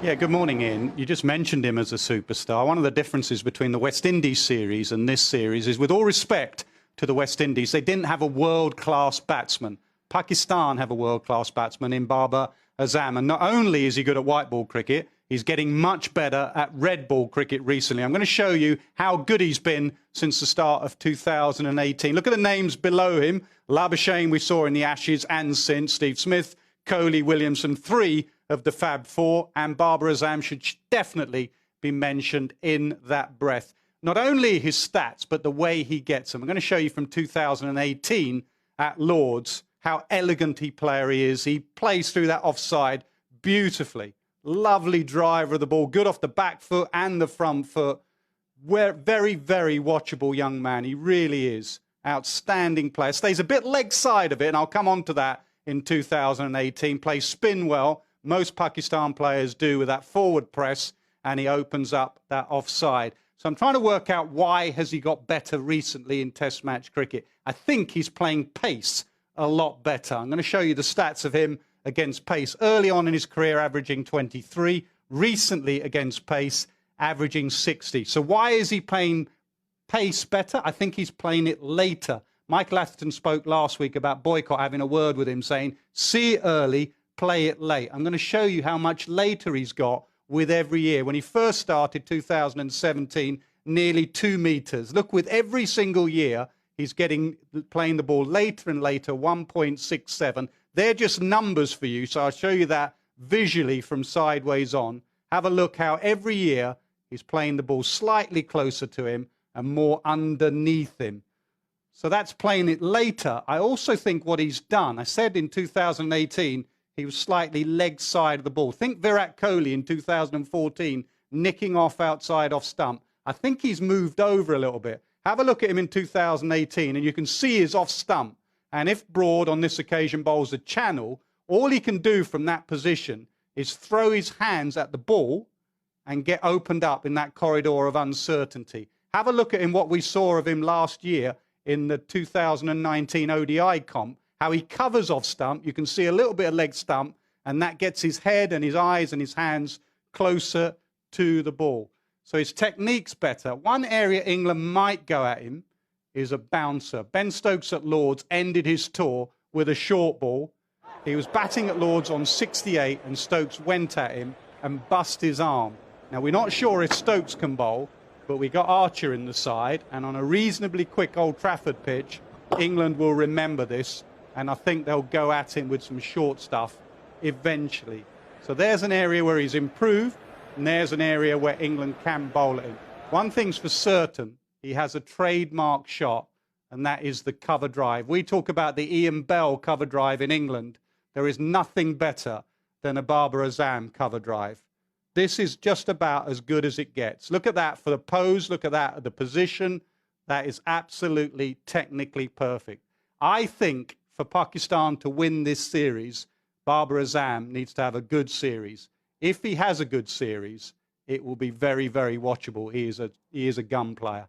Yeah, good morning, Ian. You just mentioned him as a superstar. One of the differences between the West Indies series and this series is, with all respect to the West Indies, they didn't have a world-class batsman. Pakistan have a world-class batsman in Babar Azam. And not only is he good at white ball cricket, he's getting much better at red ball cricket recently. I'm going to show you how good he's been since the start of 2018. Look at the names below him. Labuschagne we saw in the Ashes and since. Steve Smith, Kohli, Williamson, three of the Fab Four, and Babar Azam should definitely be mentioned in that breath. Not only his stats, but the way he gets them. I'm going to show you from 2018 at Lord's how elegant a player he is. He plays through that offside beautifully. Lovely driver of the ball, good off the back foot and the front foot. Very, very watchable young man. He really is. Outstanding player. Stays a bit leg side of it, and I'll come on to that in 2018. Plays spin well. Most Pakistan players do with that forward press, and he opens up that offside. So I'm trying to work out why has he got better recently in Test match cricket. I think he's playing pace a lot better. I'm going to show you the stats of him against pace. Early on in his career, averaging 23. Recently against pace, averaging 60. So why is he playing pace better? I think he's playing it later. Michael Atherton spoke last week about Boycott having a word with him saying, see it early, play it late. I'm going to show you how much later he's got with every year. When he first started, 2017, nearly 2 meters. Look, with every single year, he's playing the ball later and later, 1.67. They're just numbers for you, so I'll show you that visually from sideways on. Have a look how every year he's playing the ball slightly closer to him and more underneath him. So that's playing it later. I also think what he's done, I said in 2018, he was slightly leg side of the ball. Think Virat Kohli in 2014, nicking off outside off stump. I think he's moved over a little bit. Have a look at him in 2018, and you can see his off stump. And if Broad on this occasion bowls a channel, all he can do from that position is throw his hands at the ball and get opened up in that corridor of uncertainty. Have a look at him, what we saw of him last year in the 2019 ODI comp, how he covers off stump. You can see a little bit of leg stump, and that gets his head and his eyes and his hands closer to the ball. So his technique's better. One area England might go at him is a bouncer. Ben Stokes at Lord's ended his tour with a short ball. He was batting at Lord's on 68, and Stokes went at him and bust his arm. Now, we're not sure if Stokes can bowl, but we got Archer in the side, and on a reasonably quick Old Trafford pitch, England will remember this, and I think they'll go at him with some short stuff eventually. So there's an area where he's improved, and there's an area where England can bowl at him. One thing's for certain, he has a trademark shot, and that is the cover drive. We talk about the Ian Bell cover drive in England. There is nothing better than a Babar Azam cover drive. This is just about as good as it gets. Look at that for the pose. Look at that, the position. That is absolutely technically perfect. I think for Pakistan to win this series, Babar Azam needs to have a good series. If he has a good series, it will be very, very watchable. He is a gun player.